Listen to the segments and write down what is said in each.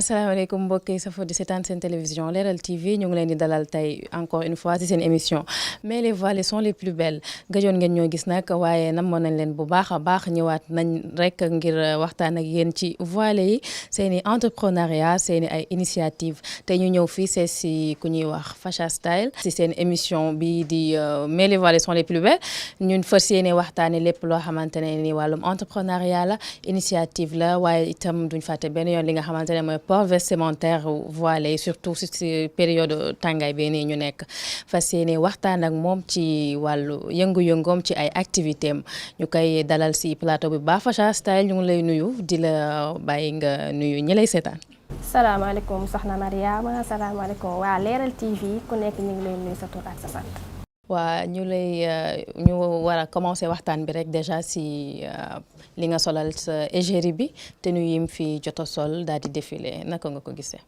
asalaamaaleykum mbokk yi safo di seetaan seen télévision Leral TV ñu ngi leen di dalal tey encore une fois ci seen émission mais les voilées sont les plus belles gëjoon ngeen ñoo gis nag waaye namoon nañ leen bu baax a baax ñëwaat nañ rek ngir waxtaan ak yéen ci voilées yi seen i entrepreneuriat seen i ay initiative tey ñu ñëw fii c'est si ku ñuy wax Facha Style ci seen émission bi di mais les voilées sont les plus belles ñun fas yéene waxtaane lépp loo xamante ne ni wàllum entrepreneuriat la initiative la waaye itam duñ fàtte benn yoon li nga xamante ne mooy port vestimentaire voilé surtout si période tàngaay bi nii ñu nekk fas yéene waxtaan ak moom ci wàllu yëngu-yëngoom ci ay activité am ñu koy dalal si plateau bi baax Facha Style ñu ngi lay nuyu di la bàyyi nga nuyu ñi lay seetaan. salaamaaleykum soxna Mariama salaamaaleykum waa Leral TV ku nekk ñu ngi lay nuyu sa tur ak sa sant. waa ñu war a commencer waxtaan bi rek déjà si li nga solal sa égérie bi te nu yim fi jot a sol daal di défilé naka nga ko gisee.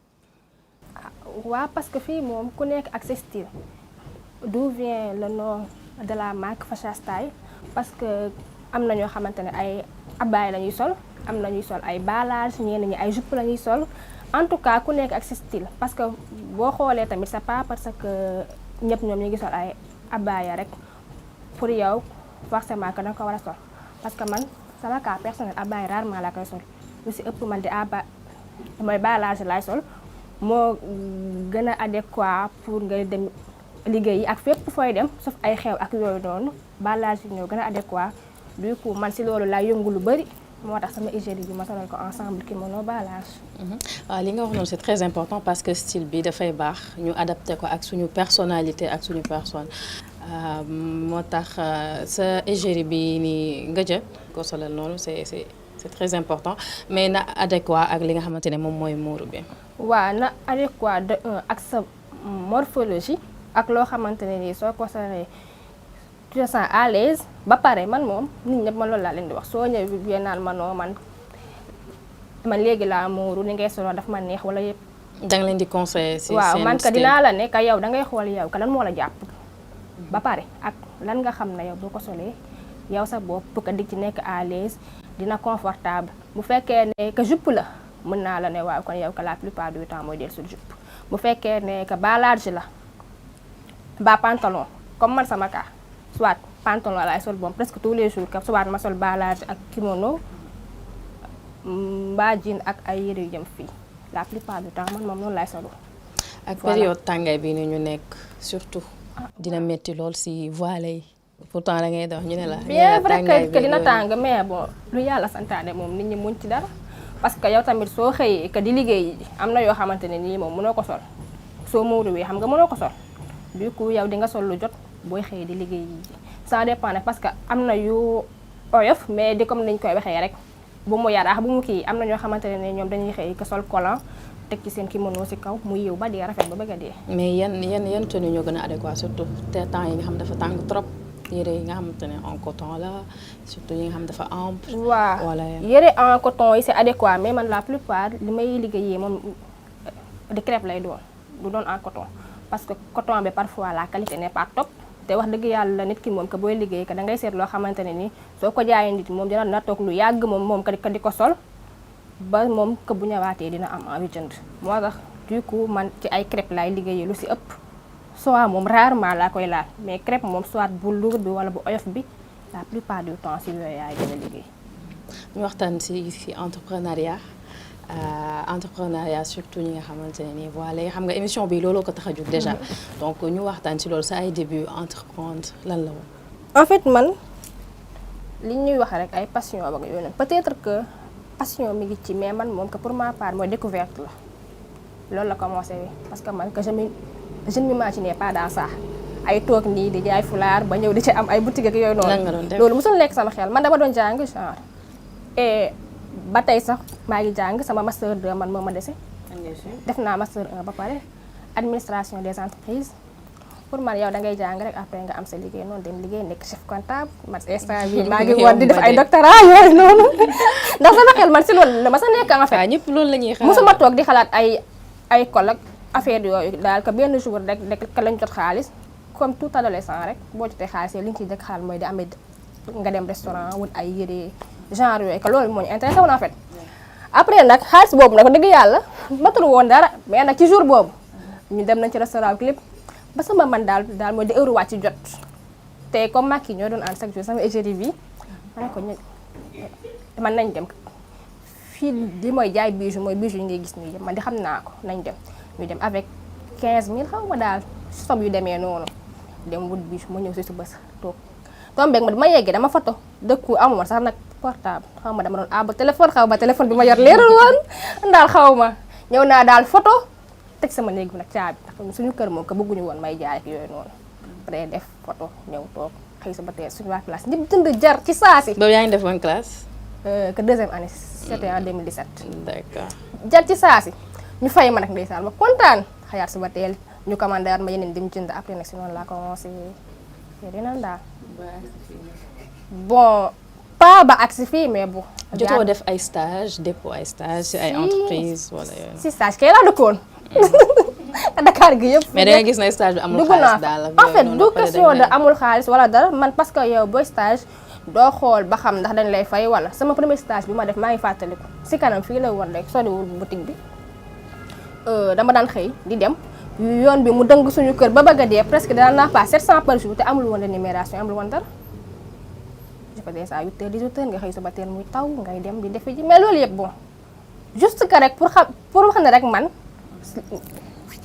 waaw parce que fii moom ku nekk ak sa style d'où vient le nom de la marque Facha Style parce que am na ñoo xamante ne ay abbaay la ñuy sol am na ñuy sol ay balage ñenn ñi ay jupe la ñuy sol en tout cas ku nekk ak sa style parce que boo xoolee tamit c'est pas parce que ñëpp ñoom ñu ngi sol ay abbaaya rek pour yow forcément que danga ko war a sol parce que man sama cas personnel abbaaya rarement laa koy sol lu si ëpp man di mooy balage laay sol moo gën a adéquat pour nga dem liggéey yi ak fépp fooy dem sauf ay xew ak yooyu noonu balage yi ñoo gën a adéquat du coup man si loolu laay yëngu lu bëri moo tax sama égérie bi ma solal ko ensemble kimono balage. waaw li nga wax noonu c'est très important parce que style bi dafay baax ñu adapté ko ak suñu personnalité ak suñu personne moo tax sa égérie bi ni nga jël ko solal noonu c'est très important mais na adéquat ak li nga xamante ne moom mooy muuru bi. waaw na adéquat de ak sa morphologie ak loo xamante ne nii soo ko solee tu te sens à l'aise ba pare man moom nit ñëpp man loolu laa leen di wax soo ñëwee naan manoo man léegi laa muuru ni ngay solo daf ma neex wala yëpp. da nga leen di conseiller si waaw seen man ka style. dinaa la ne ka yow da ngay xool yow ka lan moo la jàpp ba pare ak lan nga xam ne yow boo ko solee yow sa bopp ka di ci nekk à l'aise dina confortable bu fekkee ne que jupe la mën naa la ne waaw kon yow que la plupart du temps mooy del sul jupe bu fekkee ne que bas large la ba pantalon comme man sama cas soit pantalon laay sol bon presque tous les jours que soit ma sol bas large ak kimono mbaa jean ak ay yére yu jëm fii la plupart du temps man moom noonu laay solo. ak période tàngaay bi ni ñu nekk surtout dina metti lool si voilé yi pourtant da ngay dox ñu ne la. bien vrai que dina tàng mais bon lu yàlla santaane moom nit ñi muñ ci dara parce que yow tamit soo xëyee que di liggéey am na yoo xamante ne nii moom mënoo ko sol soo muuruwee xam nga mënoo ko sol du coup yow di nga sol lu jot booy xëyee di liggéey ça dépend nag parce que am na yu oyof mais di comme niñ koy waxee rek bu mu yaraax bu mu kii am na ñoo xamante ne ñoom dañuy xëy que sol collant teg ci seen kimono si kaw mu yiw ba dee rafet ba bëgg a dee. mais yan tenue ñoo gën a adéquat surtout te temps yi nga xam dafa tàng trop. yére yi nga xamante ne en coton la surtout yi nga xam dafa ample. waaw wala yére en coton yi c'est adéquat mais man la plupart li may liggéeyee moom de crêpe lay doon du doon en coton parce que coton bi parfois la qualité n'est pas top te wax dëgg yàlla nit ki moom que booy liggéey que da ngay seet loo xamante ne ni soo ko jaayee nit moom dina toog lu yàgg moom ka di ko sol ba moom que bu ñëwaatee dina am envie jënd moo tax du coup man ci ay crêpe laay liggéeyee lu si ëpp. soit moom rarement laa koy laal mais crêpe moom soit bu lourd bi wala bu oyof bi la plupart du temps si yooyu yaay gën a liggéey. ñu waxtaan si entrepreneuriat surtout ñi nga xamante ne nii voilà xam nga émission bi looloo ko tax a jóg déjà donc ñu waxtaan si loolu sa ay début entreprendre lan la woon. en fait man li ñuy wax rek ay passion ba nga yooyu peut-être que passion mi ngi ci mais man moom que pour ma part mooy découverte la loolu la commencé parce que man que je ne m'imaginais pas dans ça ay toog nii di jaay fulaar ba ñëw di ci am ay boutique ak yooyu noonu. loolu mosul nekk sama xel man dama doon jàng genre. et ba tey sax maa ngi jàng sama master 2 man moo ma dese. def naa master 1 ba pare administration des entreprises pour man yow da ngay jàng rek après nga am sa liggéey noonu dem liggéey nekk chef comptable man instant bi maa ngi woon di def ay doctorat yooyu noonu. ndax sama xel man si loolu la ma sa nekk en fait. waaw ñëpp loolu la ñuy xalaat mosuma toog di xalaat ay collègues affaire yooyu daal que benn jour rek ka lañ jot xaalis comme tout adolescent rek boo jotee xaalis li nga ciy jëkk xaalis mooy di amee nga dem restaurant wut ay yére genre yooyu que loolu moo ñu intéressé woon en fait après nag xaalis boobu nag dëgg yàlla matul woon dara mais nag ci jour boobu ñu dem nañ ci restaurant bi lépp ba sama man daal mooy di heure wàcc jot te comme mag yi ñoo doon ànd chaque jour sama égérie bi ma ne ko man nañ dem fii li mooy jaay bijou mooy bijou yi ngay gis nii yëpp man di xam naa ko nañ dem ñu dem avec 15000 xaw ma daal sob yu demee noonu dem wut bijou ma ñëw si suba sa toog tombeeg ma dama yeggee dama photo dëkku amuma sax nag portable xaw ma dama doon àbb téléphone xaw ma téléphone bi ma yor leerul woon daal xaw ma ñëw naa daal photo teg sama néeg bi nag caabi ndax suñu kër moom ko bëgguñu woon may jaay ak yooyu noonu après def photo ñëw toog xëy sa ba teel suñu waa classe ñëpp jënd jar ci saasi. boobu yaa ngi def bonne classe. que deuxième année c'était en 2017. d'accord jar ci saasi ñu fay ma nag ndeysaan ma kontaan xayaat suba teel ñu commandé waat ma yeneen dem jënd après nag si noonu laa commencé yeneen daal. bon pas ba agsi fii mais bon. jotoo def ay stage dépôt ay stage ci ay entreprise wala yooyu. si stage kay laa dëkkoon. Dakar gi yëpp. mais da nga gis ne stage bi amul xaalis daal en fait du question de amul xaalis wala dara man parce que yow booy stage doo xool ba xam ndax dañ lay fay wala sama premier stage bi ma def maa ngi fàttaliku si kanam fii la woon rek soriwul boutique bi dama daan xëy di dem yoon bi mu dëng suñu kër ba bëgg a dee presque daan naa pas 700 par jour te amul woon rémunération amul woon dara. je peux dire ça 8h 18h nga xëy suba teel muy taw ngay dem di defe ji mais loolu yëpp bon juste que rek pour wax ne rek man.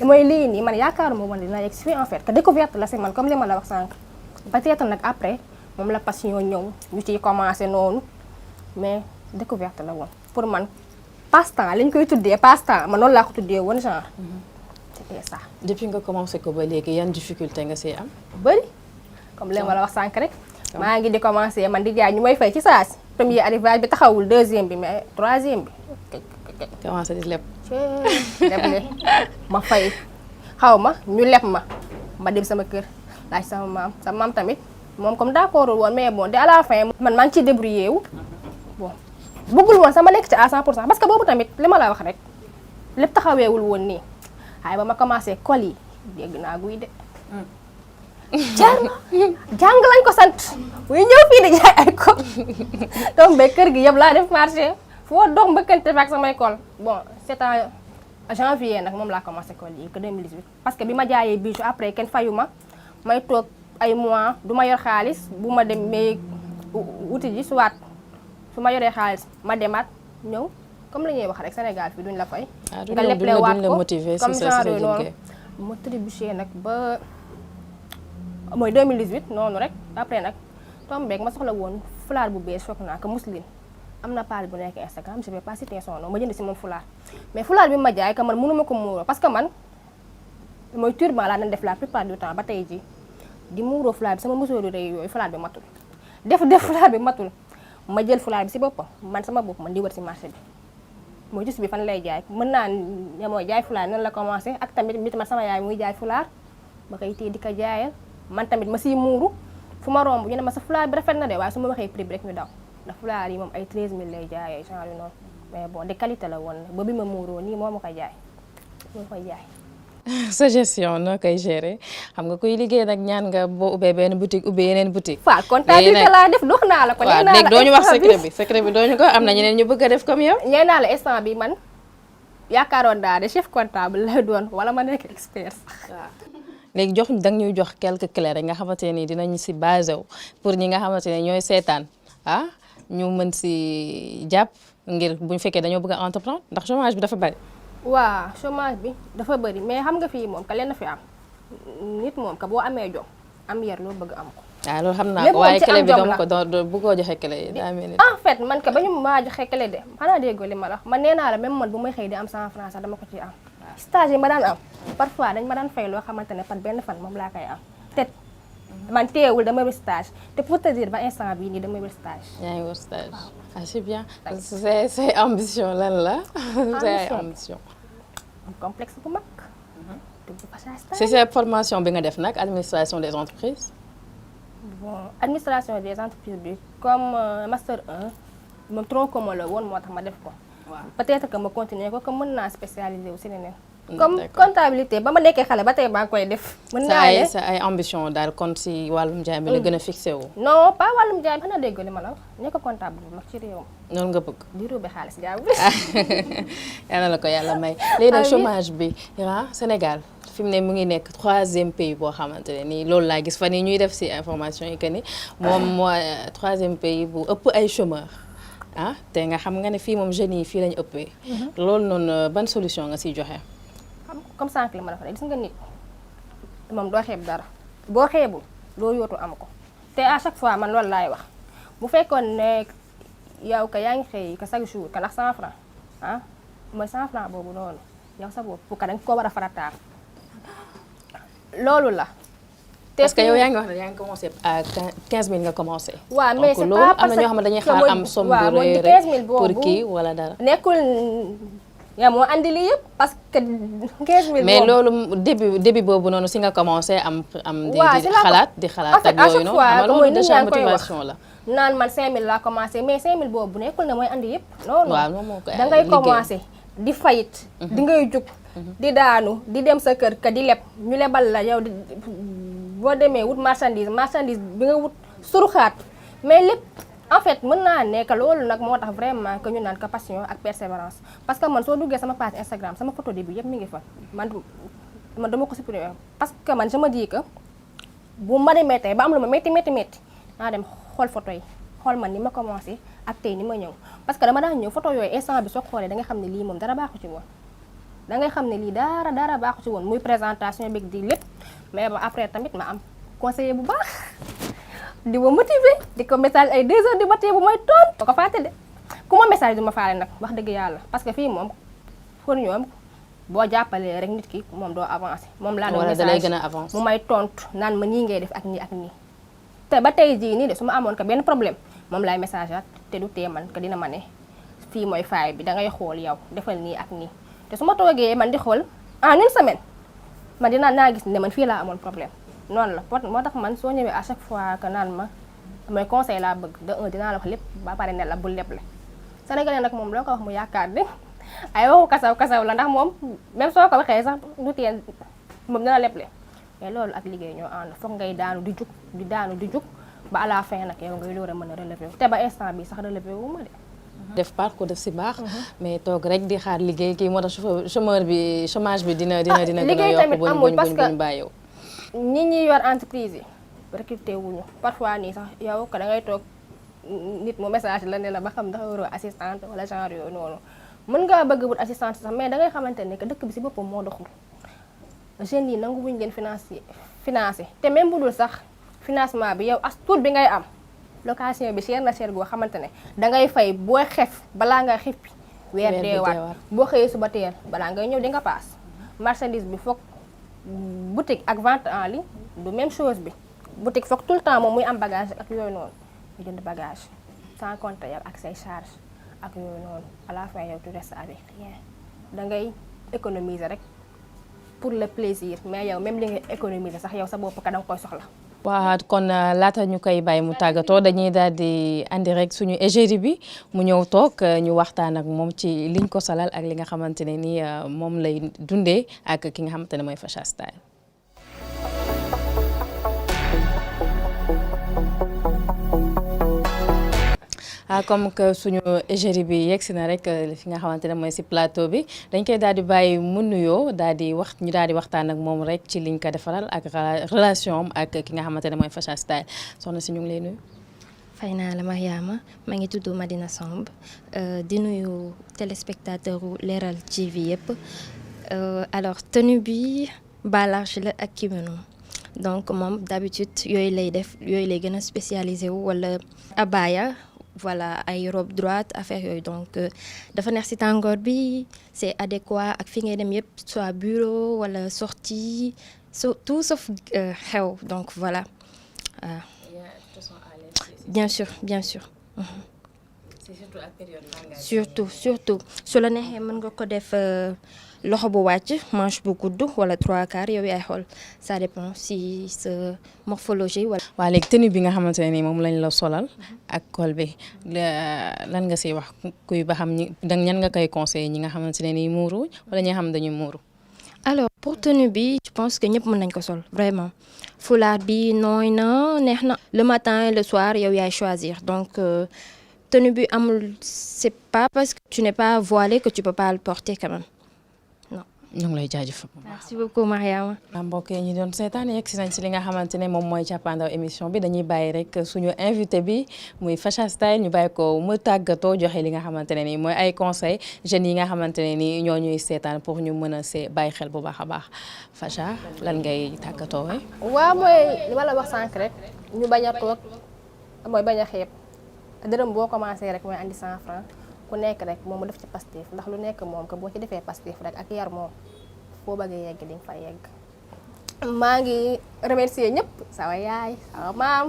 mooy lii nii man yaakaaruma woon dina yegg si fii en fait que découverte la si man comme li ma la wax sànq peut-être nag après moom la passion ñëw ñu ciy commencé noonu mais découverte la woon pour man passe-temps li ñu koy tuddee passe-temps man noonu laa ko tuddee woon genre c'était ça. depuis nga commencé ko ba léegi yan difficulté nga see am. bëri comme li ma la wax sànq rek maa ngi di commencé man di jaay ñu may fay ci saa si premier arrivage bi taxawul deuxième bi mais troisième bi. commencé di leb. leble ma fay xaw ma ñu leb ma dem sama kër laaj sama maam tamit moom comme d'accord woon mais bon de à la fin man maa ngi ciy débrouillé wu bon bëggul woon sama nekk ci à 100% parce que boobu tamit li ma la wax rek lépp taxaweewul woon nii waaye ba ma commencé col yi dégg naa guy de jàng lañ ko sant muy ñëw fii di jaay ay col donc ba kër gi yëpp laa def marché foo dox mbëkkante ak samay col bon c'est en janvier nag moom laa commencé col yi que 2018 parce que bi ma jaayee bijou après kenn fayu ma may toog ay mois du ma yor xaalis bu ma demee wuti ji soit su ma yoree xaalis ma demaat ñëw comme la ñuy wax rek Sénégal fii duñ la fay. nga leplewaat ko comme genre noonu ma trébuché nag ba mooy 2018 noonu rek après nag tombeeg ma soxla woon fulaar bu bees foog naa ko Mousseline am na page bu nekk Instagram je vais pas citer son nom ma jënd si moom fulaar mais fulaar bi ma jaay que man mënu ma ko muuroo parce que man mooy turban laa dañ def la plupart du temps ba tey ji di muuroo fulaar bi sama musóoru rëy yooyu fulaar bi matul def fulaar bi matul ma jël fulaar bi si boppam man sama bopp man di wër si marché bi mooy juste bi fan lay jaay mën naa ne mooy jaay fulaar noonu la commencé ak tamit ma sama yaay muy jaay fulaar ba koy téye di ko jaayal man tamit ma siy muuru fu ma romb ñu ne ma sa fulaar bi rafet na de waaye su ma waxee prix bi rek ñu daw ndax fulaar yi moom ay 13000 lay jaayee genre noonu mais bon de qualité la woon ba bi ma muuroo nii moo ma koy jaay moo koy jaay. sa gestion noo koy gérer xam nga kuy liggéey nag ñaan nga boo ubbee benn boutique ubbee yeneen boutique. waaw comptabilité laa def dox naa la ko. waaw léegi doo ñu wax secret bi doo ñu ko am na ñeneen ñu bëgg a def comme yow. ñee naa la instant bi man yaakaaroon naa de chef comptable lay doon wala ma nekk expert sax. waaw. léegi da nga ñuy jox quelques clés rek nga xamante ne dinañ si basé wu pour ñi nga xamante ne ñooy seetaan ñu mën si jàpp ngir bu ñu fekkee dañoo bëgg a entreprendre ndax chômage bi dafa bari. waaw chômage bi dafa bëri mais xam nga fii moom ka leen na fi am nit moom ka boo amee jom am yar loo bëgg am ko. waaw loolu xam naa ko waaye clé bi dama ko bu ko joxe clé yi daa mel ni. en fait man ka ba ñu maa joxe clé de xanaa déggoo li ma la wax man nee naa la même man bu may xëy di am 100 francs sax dama ko ciy am. stage yi ma daan am parfois dañ ma daan fay loo xamante ne par benn fan moom laa koy am te man teewul dama wër stage te pour te dire ba instant bii nii dama wër stage. yaa ngi wër stage c'est bien. say ambition lan la. say ambition. complexe bu mag. c'est sa formation bi nga def nag administration des entreprises. bon administration des entreprises bi comme master 1 moom tronc commun la woon moo tax ma def ko. waaw peut-être que ma continuer ko comme mën naa spécialiser wu si leneen. comme comptabilité ba ma nekkee xale ba tey maa ngi koy def. mën naa ne sa ay ambition daal kon si wàllum jaay mi la gën a fixé wu. non pas wàllum jaay xanaa dégg li ma la wax nekk comptable bu mag ci réew mi. noonu nga bëgg. di ruube xaalis jaaw. yal na la ko yàlla may. léegi nag chômage bi Sénégal fi mu ne mu ngi nekk 3e pays boo xamante ne nii loolu laa gis fan yii ñuy def si information yi que ni moom mooy 3e pays bu ëpp ay chômeurs. te nga xam nga ne fii moom jeunes yi fii lañu ëppee. loolu noonu ban solution nga siy joxe. comme sànq li ma la fa gis nga nit moom doo xeeb dara boo xeebul loo yootu am ko te à chaque fois man loolu laay wax bu fekkoon ne yow ka yaa ngi xëy ka chaque jour ka ndax 100 francs mooy 100 francs boobu noonu yow sa bopp pour que danga ko war a farataal loolu la. parce que yow yaa ngi wax ne yaa ngi commencé à 15000 nga commencé. waaw mais c'est pas parce que am na ñoo xam ne dañuy xaar am somme bu rëy rek pour kii wala dara. nekkul yaa moo andi lii yëpp parce que 15000. mais loolu début boobu noonu si nga commencé am. di xalaat ak yooyu noonu. xam nga loolu déjà motivation la. naan man 5000 laa commencé mais 5000 boobu nekkul ne mooy andi yëpp. non waaw moom moo ko da ngay commencé di fayit. di ngay jug. di daanu di dem sa kër ka di leb ñu lebal la yow di. boo demee wut marchandise bi nga wut suruxaat mais lépp en fait mën naa nekk loolu nag moo tax vraiment que ñu naan que passion ak persévérance parce que man soo duggee sama page Instagram sama photo début yëpp mi ngi fa man dama ko supprimer parce que man je me dis que bu ma demee tey ba am lu ma métti naa dem xool photo yi xool man ni ma commencé ak tey ni ma ñëw parce que dama daan ñëw photo yooyu instant bi soo xoolee da nga xam ne lii moom dara baaxu ci woon da ngay xam ne lii dara baaxu ci woon muy présentation bi di lépp mais ba après tamit ma am conseiller bu baax di ma motiver di ko message ay 2 heures du matin bu may toon ba ko fàtte de ku ma message du ma faale nag wax dëgg yàlla parce que fii moom pour ñoom boo jàppalee rek nit ki moom doo avancé moom laa doon message wala da lay gën a avancé mu may tontu naan ma nii ngay def ak nii ak nii te ba tey jii nii de su ma amoon ko benn problème moom laay message at te du tee man que dina ma ne fii mooy faay bi da ngay xool yow defal nii ak nii te su ma toogee man di xool en une semaine man naa gis ne man fii laa amoon problème noonu la moo tax man soo ñëwee à chaque fois que naan ma mooy conseil laa bëgg de un dinaa la wax lépp ba pare ne la bul leble Sénégalais nag moom loo ko wax mu yaakaar ne ay waxu kasaw la ndax moom même soo ko waxee sax du tee moom dina leble mais loolu ak liggéey ñoo ànd foog ngay daanu di jug ba à la fin nag yow ngay door a mën a relever te ba instant bi sax relever wu ma de. def parcours def si baax. mais toog rek di xaar liggéey kii moo tax chômage bi dina gën a yokk buñ bàyyiw ñi ñi yor entreprise yi recruté wuñu parfois nii sax yow ko da ngay toog nit mu message la ne la ba xam ndax waroo assistante wala genre yooyu noonu mën ngaa bëgg wut assistante sax mais da ngay xamante ne que dëkk bi si boppam moo doxul jeunes yi nangu wuñ leen financé te même bu dul sax financement bi yow as tuut bi ngay am location bi cher na cher goo xamante ne dangay fay boo xef balaa nga xippi weer deewaat boo xëyee suba teel balaa ngay ñëw di nga paas marchandise bi foog boutique ak vente en ligne du même chose bi boutique foog tout le temps moom muy am bagage ak yooyu noonu nga jënd bagage sans compter yow ak say charge ak yooyu noonu à la fin yow tu restes avec rien da ngay économiser rek pour le plaisir mais yow même li nga économiser sax yow sa bopp ka da nga koy soxla. waaw kon laata ñu koy bàyyi mu tàggatoo dañuy daal di andi rek suñu égérie bi mu ñëw toog ñu waxtaan ak moom ci liñ ko salal ak li nga xamante ne ni moom lay dundee ak ki nga xamante ne mooy Facha Style. comme que suñu égérie bi yegsi na rek fi nga xamante ne mooy si plateau bi dañ koy daal di bàyyi mu nuyoo ñu daal di waxtaan ak moom rek ci liñ ko defaral ak relation am ak ki nga xamante ne mooy Facha Style soxna si ñu ngi lay nuyu. fay naa la Mariama maa ngi tudd Madina Samb di nuyu téléspectateur u Leral TV yëpp alors tenue bi bas large la ak kimono donc moom d'habitude yooyu lay def yooyu lay gën a spécialisé wu wala abaya voilà ay robe droite affaire yooyu donc dafa neex ci tàngoor bi c'est adéquat ak fi ngay dem yëpp soit bureau wala sortie tout sauf xew donc voilà bien sûr surtout su la neexee mën nga ko def loxo bu wàcc manche bu gudd wala 3/4 yow yaay xool ça dépend si sa morphologie wala. waaw léegi tenue bi nga xamante ne ni moom lañ la solal ak col bi lan nga siy wax kuy ba xam ñan nga koy conseiller ñi nga xamante ne ni muuru wala ñi nga xam dañuy muuru. alors pour tenue bi je pense que ñëpp mën nañ ko sol vraiment foulard bi nooy na neex na le matin et le soir yow yaay choisir donc tenue bi amul c'est pas parce que tu n'es pas voilé que tu peux pas le porter quand même non. ñu ngi lay jaajëfal. merci beaucoup Mariama. mbokk yi ñu doon seetaan yegg si nañ si li nga xamante ne moom mooy càppaandaw émission bi dañuy bàyyi rek suñu invité bi muy Facha Style ñu bàyyi ko mu tàggatoo joxe li nga xamante ne nii mooy ay conseils jeunes yi nga xamante ne nii ñoo ñuy seetaan pour ñu mën a bàyyi xel bu baax a baax Facha lan ngay tàggatoo waay. waaw mooy li ma la wax sànq rek ñu bañ a toog mooy bañ a xeeb dërëm boo commencé rek mooy andi 100 francs ku nekk rek moom mu def ci Pastef ndax lu nekk moom que boo ci defee Pastef rek ak yar moom foo bëgg a yegg di nga fa yegg. maa ngi remercier ñëpp sama yaay sama maam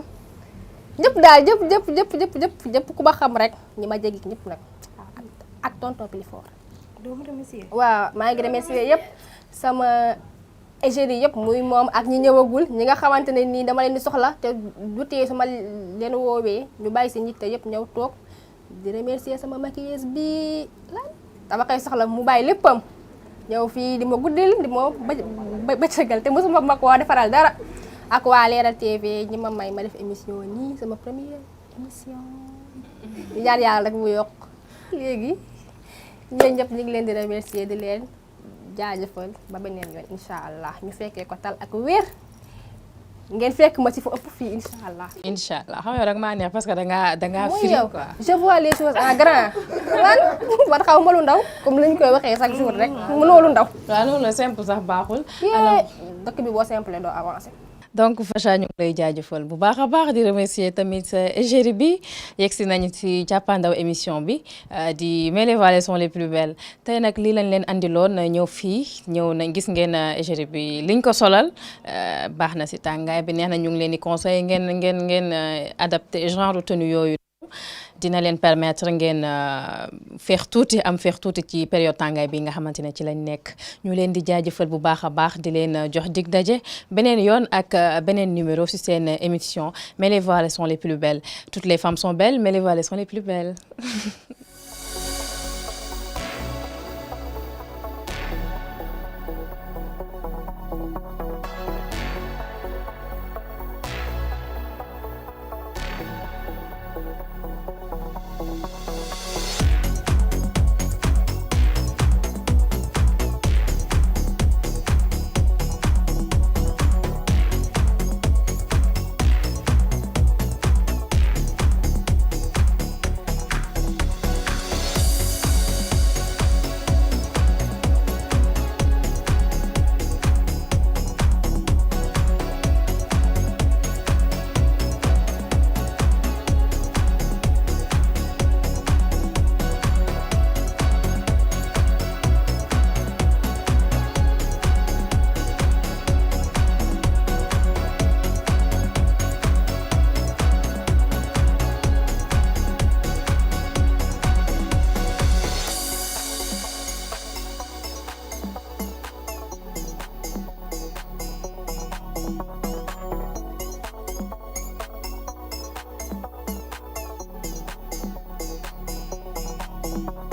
ñëpp daal ñëpp ku ma xam rek ñi ma jegi ñëpp nag ak tonton Pilifort. doo ma remercier. waaw maa ngi remercier yëpp sama égérie yëpp muy moom ak ñi ñëwagul ñi nga xamante ne nii dama leen di soxla te du tee su ma leen woowee ñu bàyyi si nit te yëpp ñëw toog di remercier sama maquilleuse bi lan dama koy soxla mu bàyyi léppam ñëw fii di ma guddil di ma bëccëgal te mosuma ma koo defaral dara ak waa Leral TV ñi ma may ma def émission nii sama première émission di ñaan yàlla rek mu yokk léegi ñooñu ñëpp ñu ngi leen di remercier di leen jaajëfal ba beneen yoon incha allah ñu fekkee ko tal ak wér ngeen fekk ma ci fu ëpp fii incha allah. incha allah xam nga rek maa neex parce que dangaa mooy firi yow quoi. je vois les choses en grand man xaw ma lu ndaw comme lañ koy waxee chaque jour rek mënoo lu ndaw. waaw loolu simple sax baaxul. dëkk bi boo simple doo avancé. donc Facha ñu ngi lay jaajëfal bu baax a baax di remercier tamit sa égérie bi yegsi nañu ci càppaandaw émission bi di mais les voilées sont les plus belles tey nag lii lañ leen andiloon ñëw fii ñëw nañ gis ngeen égérie bi liñ ko solal baax na si tàngaay bi neex na ñu ngi leen di conseiller ngeen adapté genre tenue yooyu dina leen permettre ngeen feex tuuti ci période tàngaay bi nga xamante ne ci lañ nekk ñu leen di jaajëfal bu baax a baax di leen jox dig daje beneen yoon ak beneen numéro ci seen émission mais les voilées sont les plus belles toutes les femmes sont belles mais les voilées sont les plus belles Thank you.